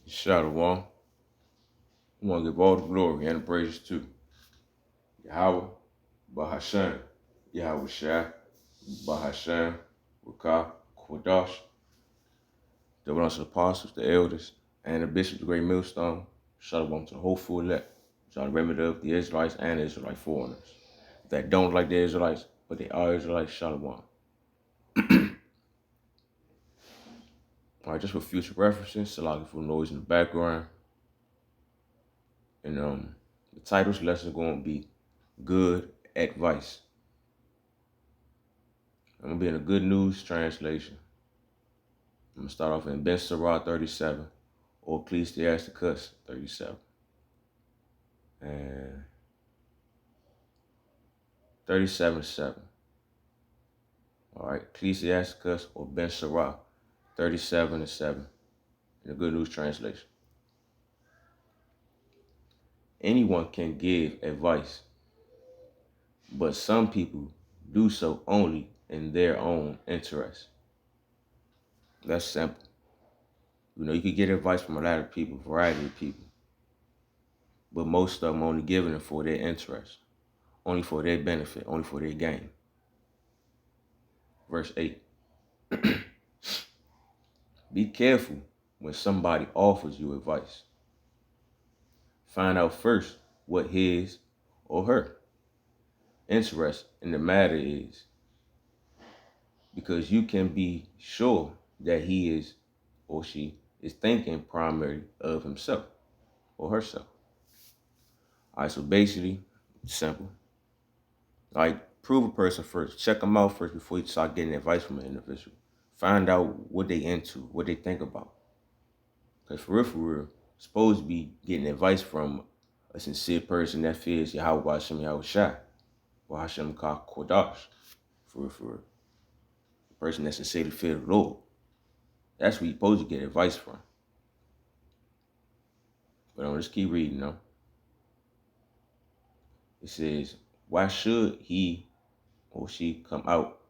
Shalom. We want to give all the glory and the praise to Yahweh, Bahashem, Yahweh Shai, Bahashem, Rakah, Kodash, the ones of the apostles, the elders, and the bishops, the great millstone. Shalom to the whole full elect, to the remnant of the Israelites and the Israelite foreigners that don't like the Israelites, but they are Israelites. Shalom. All right, just for future references, Salaki for noise in the background. And the title's lesson is going to be Good Advice. I'm going to be in a Good News translation. I'm going to start off in Ben Sirah 37 or Ecclesiasticus 37. And 37:7. All right, Ecclesiasticus or Ben Sirah 37:7 in the Good News translation. Anyone can give advice, but some people do so only in their own interest. That's simple. You know, you could get advice from a lot of people, variety of people, but most of them only giving it for their interest, only for their benefit, only for their gain. Verse 8. Be careful when somebody offers you advice. Find out first what his or her interest in the matter is, because you can be sure that he is or she is thinking primarily of himself or herself. All right, so basically, simple. Like, prove a person first. Check them out first before you start getting advice from an individual. Find out what they into, what they think about. Because for real, supposed to be getting advice from a sincere person that fears Yahweh Hashem Yahweh Shai, or Hashem Ka Kodash. For real. The person that sincerely fears the Lord. That's where you're supposed to get advice from. But I'm just keep reading, though. It says, why should he or she come out?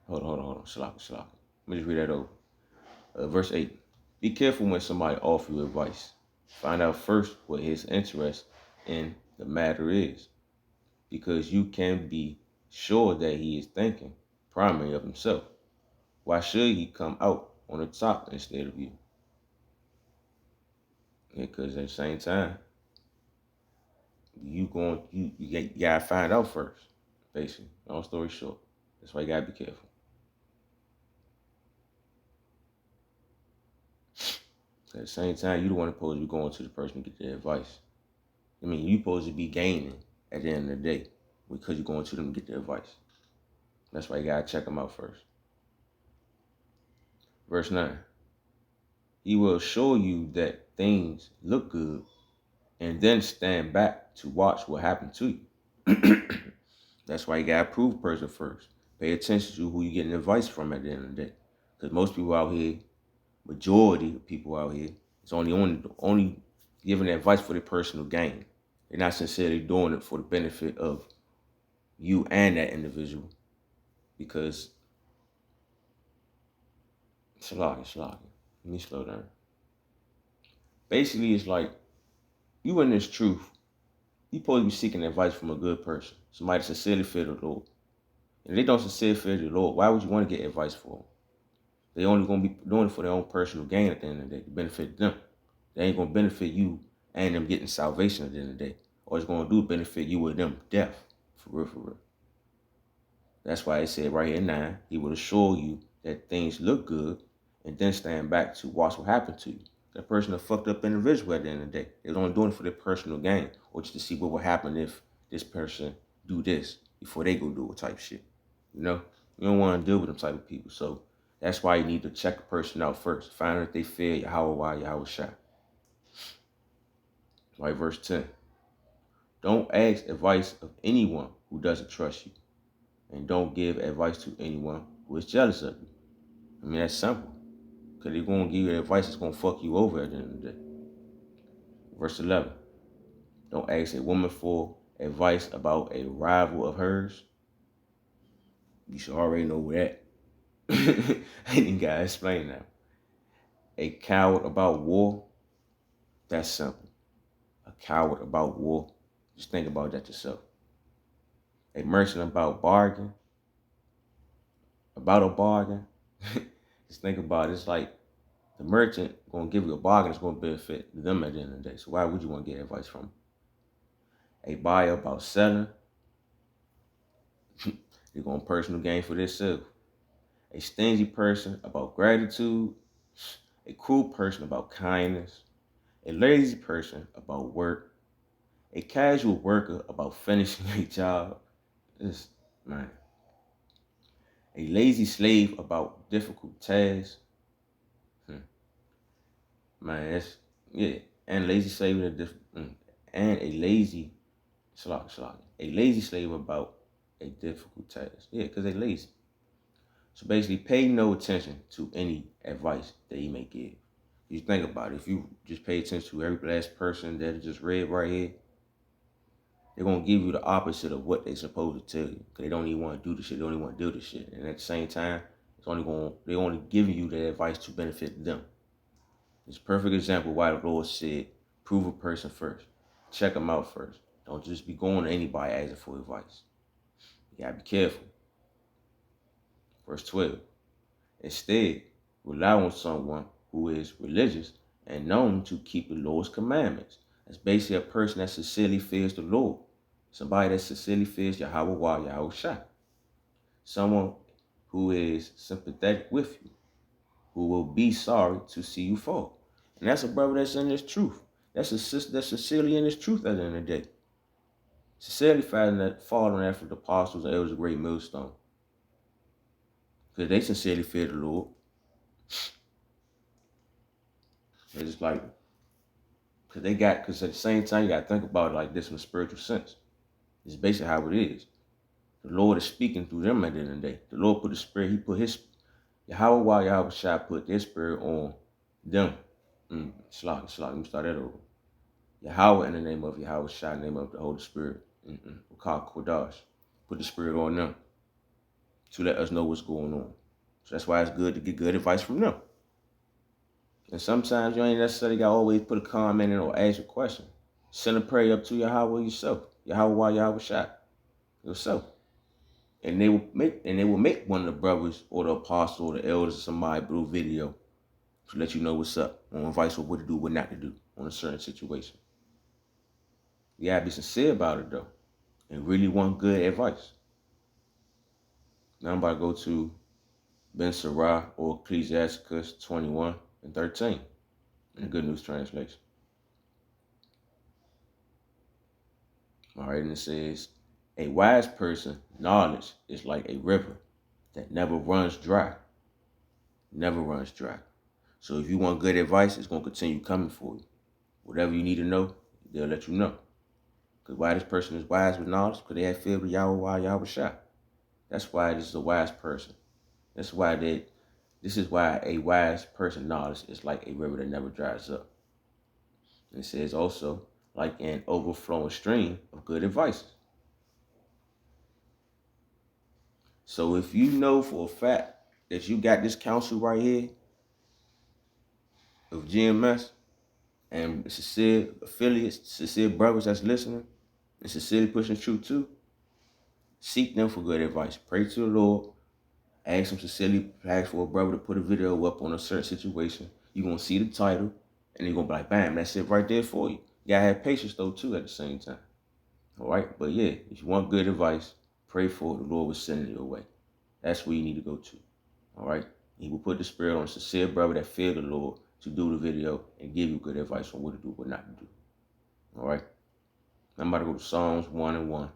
Hold on. Shalaka. Let me just read that over. Verse 8. Be careful when somebody offers you advice. Find out first what his interest in the matter is, because you can be sure that he is thinking primarily of himself. Why should he come out on the top instead of you? Because at the same time, you gotta find out first, basically. Long story short. That's why you gotta be careful. At the same time, you the one supposed to be going to the person to get their advice. I mean, you supposed to be gaining at the end of the day because you're going to them to get their advice. That's why you gotta check them out first. Verse 9. He will show you that things look good and then stand back to watch what happened to you. That's why you gotta prove a person first. Pay attention to who you're getting advice from at the end of the day. Because most people out here, majority of people out here, is only giving advice for their personal gain. They're not sincerely doing it for the benefit of you and that individual. Because, Shalaki. Let me slow down. Basically, it's like, you in this truth, you supposed to be seeking advice from a good person. Somebody sincerely fear the Lord. And if they don't sincerely fear the Lord, why would you want to get advice for them? They only going to be doing it for their own personal gain at the end of the day, to benefit them. They ain't going to benefit you and them getting salvation at the end of the day. All it's going to do is benefit you with them death. For real. That's why it said right here in 9, he will assure you that things look good and then stand back to watch what happened to you. That person a fucked up individual at the end of the day. They're only doing it for their personal gain or just to see what will happen if this person do this before they go do a type shit. You know? You don't want to deal with them type of people. So that's why you need to check a person out first. Find out if they fear Yahweh Shai. Right, verse 10. Don't ask advice of anyone who doesn't trust you. And don't give advice to anyone who is jealous of you. I mean, that's simple. Because they're going to give you advice that's going to fuck you over at the end of the day. Verse 11. Don't ask a woman for advice about a rival of hers. You should already know that. I ain't got to explain that. A coward about war. That's simple. A coward about war. Just think about that yourself. A merchant about a bargain. Just think about it. It's like the merchant gonna give you a bargain that's gonna benefit them at the end of the day. So why would you want to get advice from them? A buyer about selling. They're gonna personal gain for themselves. A stingy person about gratitude. A cruel person about kindness. A lazy person about work. A casual worker about finishing a job. This man. A lazy slave about difficult tasks. Man, that's yeah. And lazy slave and a lazy a lazy slave about a difficult task. Yeah, because they lazy. So basically, pay no attention to any advice that he may give. You think about it. If you just pay attention to every last person that I just read right here, they're gonna give you the opposite of what they're supposed to tell you. Cause they don't even want to do the shit. They don't even want to do the shit. And at the same time, they're only giving you the advice to benefit them. It's a perfect example why the Lord said, prove a person first. Check them out first. Don't just be going to anybody asking for advice. You gotta be careful. Verse 12. Instead, rely on someone who is religious and known to keep the Lord's commandments. That's basically a person that sincerely fears the Lord. Somebody that sincerely fears Yahweh Yahweh Shai. Someone who is sympathetic with you, who will be sorry to see you fall. And that's a brother that's in his truth. That's a sister that's sincerely in his truth at the end of the day. Sincerely falling after the apostles and elders of great millstone. Because they sincerely fear the Lord. It's just like, because at the same time, you got to think about it like this in a spiritual sense. It's basically how it is. The Lord is speaking through them at the end of the day. The Lord put the spirit, he put his, Yahweh Shai put their spirit on them. Let me start that over. Yahweh in the name of Yahweh Shai, in the name of the Holy Spirit. We call Kodash. Put the spirit on them to let us know what's going on. So that's why it's good to get good advice from them. And sometimes you ain't necessarily got to always put a comment in or ask a question. Send a prayer up to Yahweh yourself. Yahweh Shai yourself. And they will make one of the brothers or the apostle or the elders or somebody do a video to let you know what's up, on advice on what to do, what not to do on a certain situation. You gotta be sincere about it though, and really want good advice. Now I'm about to go to Ben Sirach or Ecclesiasticus 21 and 13 in the Good News Translation. All right, and it says, a wise person, knowledge is like a river that never runs dry. Never runs dry. So if you want good advice, it's going to continue coming for you. Whatever you need to know, they'll let you know. Because why this person is wise with knowledge? Because they have fear of Yahweh Shai. That's why this is a wise person. This is why a wise person knowledge is like a river that never dries up. And it says also, like an overflowing stream of good advice. So if you know for a fact that you got this counsel right here of GMS and sincere affiliates, sincere brothers that's listening, and sincerely pushing truth too, seek them for good advice. Pray to the Lord. Ask them sincerely, ask for a brother to put a video up on a certain situation. You're going to see the title, and you're going to be like, bam, that's it right there for you. You got to have patience, though, too, at the same time. All right? But, yeah, if you want good advice, pray for it. The Lord will send it your way. That's where you need to go to. All right? He will put the spirit on a sincere brother that fear the Lord to do the video and give you good advice on what to do, what not to do. All right? I'm about to go to Psalms 1 and 1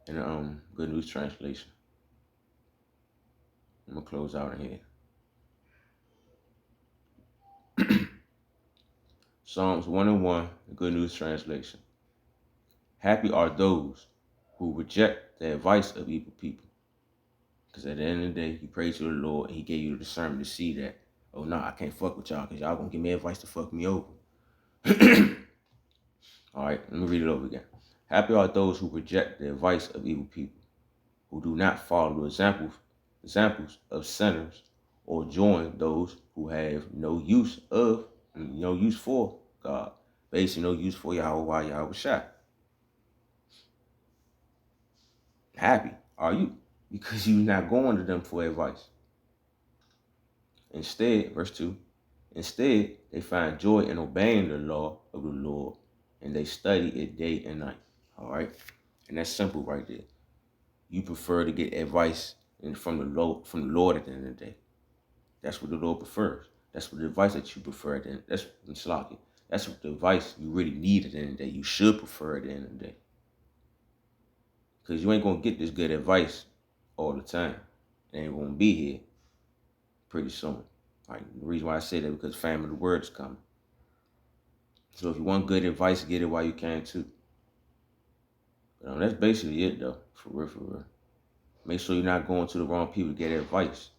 in the Good News Translation. I'm going to close out in here. Psalms 1 and 1, the Good News Translation. Happy are those who reject the advice of evil people. Because at the end of the day, you pray to the Lord and he gave you the discernment to see that, oh, no, I can't fuck with y'all because y'all going to give me advice to fuck me over. All right, let me read it over again. Happy are those who reject the advice of evil people, who do not follow the examples of sinners or join those who have no use of No use for God. Basically, no use for Yahweh, Yahweh Shai. Happy are you? Because you're not going to them for advice. Instead, verse 2, instead, they find joy in obeying the law of the Lord, and they study it day and night. All right? And that's simple right there. You prefer to get advice from the Lord at the end of the day. That's what the Lord prefers. That's what the advice that you prefer at the end. That's Slocky. That's what the advice you really need at the end of the day. You should prefer at the end of the day. Because you ain't gonna get this good advice all the time. It ain't gonna be here pretty soon. Like, the reason why I say that because famine of the word is coming. So if you want good advice, get it while you can too. But that's basically it though, for real, for real. Make sure you're not going to the wrong people to get advice.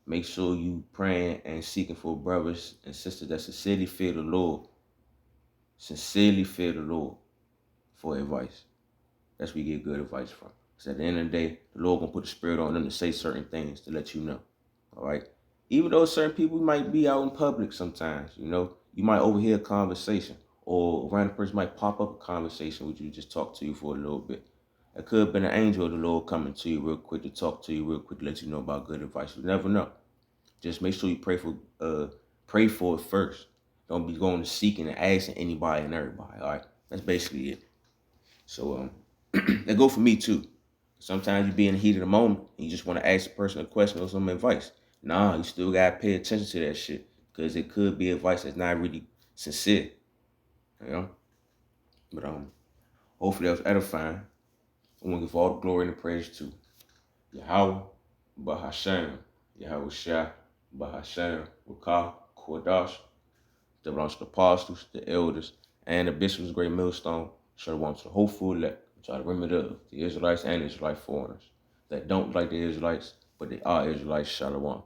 Make sure you praying and seeking for brothers and sisters that sincerely fear the Lord. Sincerely fear the Lord for advice. That's where you get good advice from. Because at the end of the day, the Lord gonna put the spirit on them to say certain things to let you know. All right? Even though certain people might be out in public sometimes, you might overhear a conversation, or a random person might pop up a conversation with you, just talk to you for a little bit. It could have been an angel of the Lord coming to you real quick to talk to you real quick to let you know about good advice. You never know. Just make sure you pray for it first. Don't be going to seeking and asking anybody and everybody. All right, that's basically it. So that go for me too. Sometimes you be in the heat of the moment and you just want to ask a person a question or some advice. Nah, you still gotta pay attention to that shit because it could be advice that's not really sincere. But hopefully that was edifying. I want to give all the glory and the praise to Yahweh, Bahashem, Yahweh Shah, Bahashem, Wakah, Kodash, that belongs to the apostles, the elders, and the bishops of Great Millstone. Shalom to the hopeful elect. Try to remember the Israelites and Israelite foreigners that don't like the Israelites, but they are Israelites. Shalom.